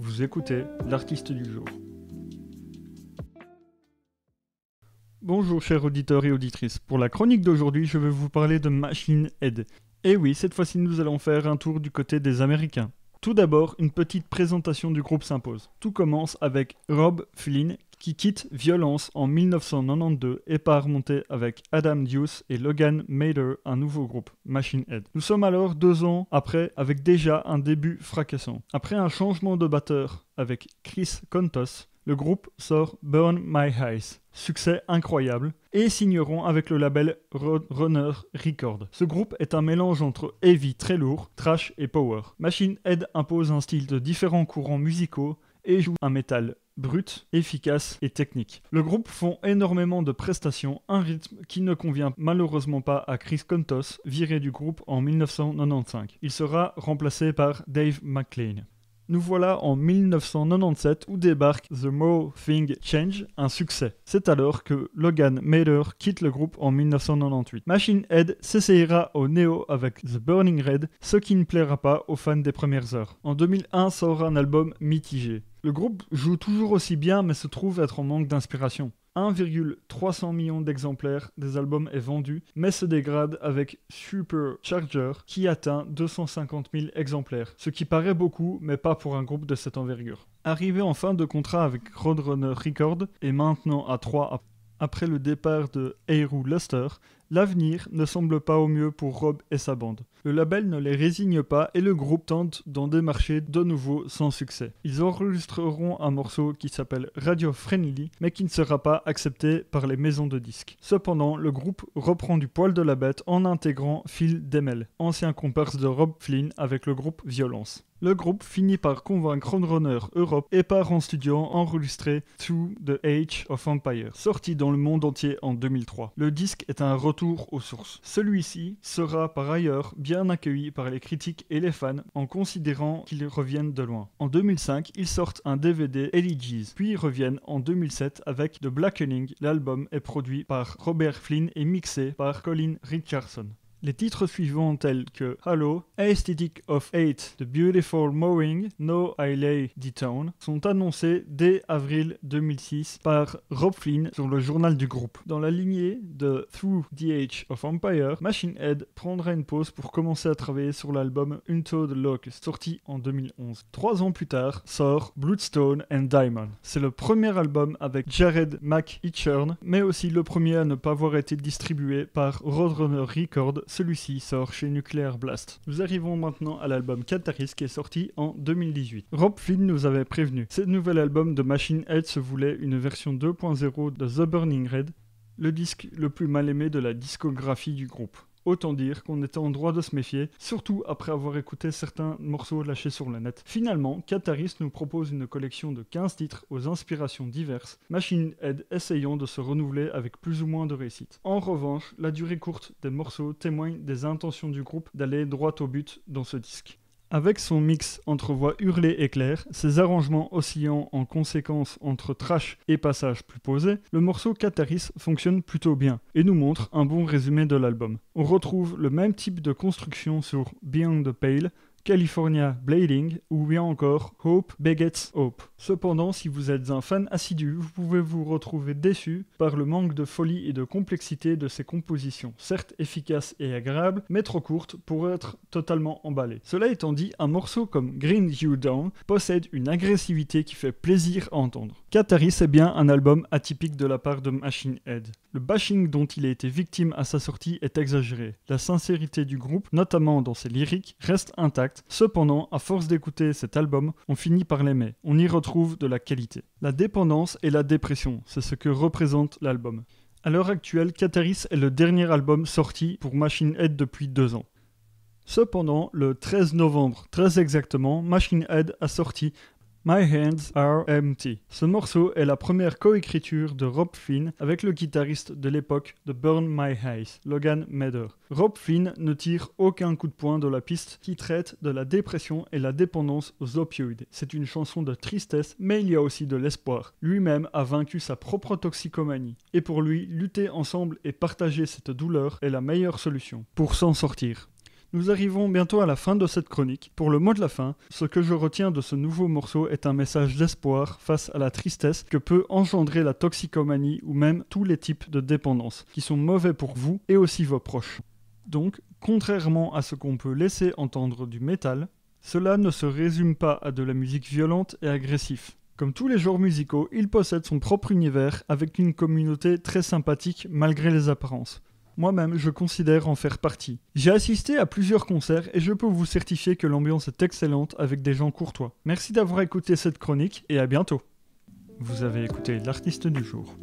Vous écoutez l'artiste du jour. Bonjour chers auditeurs et auditrices. Pour la chronique d'aujourd'hui, je vais vous parler de Machine Head. Et oui, cette fois-ci nous allons faire un tour du côté des Américains. Tout d'abord, une petite présentation du groupe s'impose. Tout commence avec Robb Flynn qui quitte Violence en 1992 et part monter avec Adam Duce et Logan Mather un nouveau groupe, Machine Head. Nous sommes alors 2 ans après avec déjà un début fracassant. Après un changement de batteur avec Chris Kontos, le groupe sort Burn My Eyes, succès incroyable, et signeront avec le label Roadrunner Records. Ce groupe est un mélange entre heavy très lourd, thrash et power. Machine Head impose un style de différents courants musicaux et joue un métal brut, efficace et technique. Le groupe font énormément de prestations, un rythme qui ne convient malheureusement pas à Chris Kontos, viré du groupe en 1995. Il sera remplacé par Dave McClain. Nous voilà en 1997 où débarque The More Thing Change, un succès. C'est alors que Logan Mather quitte le groupe en 1998. Machine Head s'essayera au néo avec The Burning Red, ce qui ne plaira pas aux fans des premières heures. En 2001 sort un album mitigé. Le groupe joue toujours aussi bien mais se trouve être en manque d'inspiration. 1,3 million d'exemplaires des albums est vendu, mais se dégrade avec Supercharger qui atteint 250 000 exemplaires, ce qui paraît beaucoup, mais pas pour un groupe de cette envergure. Arrivé en fin de contrat avec Roadrunner Records, et maintenant à 3 après le départ de Aerou Luster, l'avenir ne semble pas au mieux pour Robb et sa bande. Le label ne les résigne pas et le groupe tente d'en démarcher de nouveau sans succès. Ils enregistreront un morceau qui s'appelle Radio Friendly, mais qui ne sera pas accepté par les maisons de disques. Cependant, le groupe reprend du poil de la bête en intégrant Phil Demel, ancien comparse de Robb Flynn avec le groupe Violence. Le groupe finit par convaincre Roadrunner Europe et part en studio enregistrer Through the Age of Empire, sorti dans le monde entier en 2003. Le disque est un retour aux sources. Celui-ci sera par ailleurs bien accueilli par les critiques et les fans en considérant qu'ils reviennent de loin. En 2005, ils sortent un DVD Elegies, puis reviennent en 2007 avec The Blackening. L'album est produit par Robert Flynn et mixé par Colin Richardson. Les titres suivants tels que Hello, Aesthetic of Hate, The Beautiful Mowing, No I Lay the Town sont annoncés dès avril 2006 par Robb Flynn sur le journal du groupe. Dans la lignée de Through the Age of Empire, Machine Head prendra une pause pour commencer à travailler sur l'album Into the Locust, sorti en 2011. 3 ans plus tard sort Bloodstone and Diamond. C'est le premier album avec Jared McEachern, mais aussi le premier à ne pas avoir été distribué par Roadrunner Records. Celui-ci sort chez Nuclear Blast. Nous arrivons maintenant à l'album Catalyst qui est sorti en 2018. Robb Flynn nous avait prévenu. Ce nouvel album de Machine Head se voulait une version 2.0 de The Burning Red, le disque le plus mal aimé de la discographie du groupe. Autant dire qu'on était en droit de se méfier, surtout après avoir écouté certains morceaux lâchés sur le net. Finalement, Catalyst nous propose une collection de 15 titres aux inspirations diverses, Machine Head essayant de se renouveler avec plus ou moins de réussite. En revanche, la durée courte des morceaux témoigne des intentions du groupe d'aller droit au but dans ce disque. Avec son mix entre voix hurlées et claires, ses arrangements oscillant en conséquence entre trash et passages plus posés, le morceau Catalyst fonctionne plutôt bien et nous montre un bon résumé de l'album. On retrouve le même type de construction sur Beyond the Pale, California Blading ou bien encore Hope Begets Hope. Cependant, si vous êtes un fan assidu, vous pouvez vous retrouver déçu par le manque de folie et de complexité de ses compositions, certes efficaces et agréables, mais trop courtes pour être totalement emballées. Cela étant dit, un morceau comme Grind You Down possède une agressivité qui fait plaisir à entendre. Catalyst est bien un album atypique de la part de Machine Head. Le bashing dont il a été victime à sa sortie est exagéré. La sincérité du groupe, notamment dans ses lyriques, reste intacte. Cependant, à force d'écouter cet album, on finit par l'aimer. On y retrouve de la qualité. La dépendance et la dépression, c'est ce que représente l'album. À l'heure actuelle, Catalyst est le dernier album sorti pour Machine Head depuis 2 ans. Cependant, le 13 novembre, très exactement, Machine Head a sorti My Hands Are Empty. Ce morceau est la première coécriture de Robb Flynn avec le guitariste de l'époque de Burn My Eyes, Logan Mather. Robb Flynn ne tire aucun coup de poing de la piste qui traite de la dépression et la dépendance aux opioïdes. C'est une chanson de tristesse, mais il y a aussi de l'espoir. Lui-même a vaincu sa propre toxicomanie. Et pour lui, lutter ensemble et partager cette douleur est la meilleure solution pour s'en sortir. Nous arrivons bientôt à la fin de cette chronique. Pour le mot de la fin, ce que je retiens de ce nouveau morceau est un message d'espoir face à la tristesse que peut engendrer la toxicomanie ou même tous les types de dépendance, qui sont mauvais pour vous et aussi vos proches. Donc, contrairement à ce qu'on peut laisser entendre du métal, cela ne se résume pas à de la musique violente et agressive. Comme tous les genres musicaux, il possède son propre univers avec une communauté très sympathique malgré les apparences. Moi-même, je considère en faire partie. J'ai assisté à plusieurs concerts et je peux vous certifier que l'ambiance est excellente avec des gens courtois. Merci d'avoir écouté cette chronique et à bientôt. Vous avez écouté l'artiste du jour.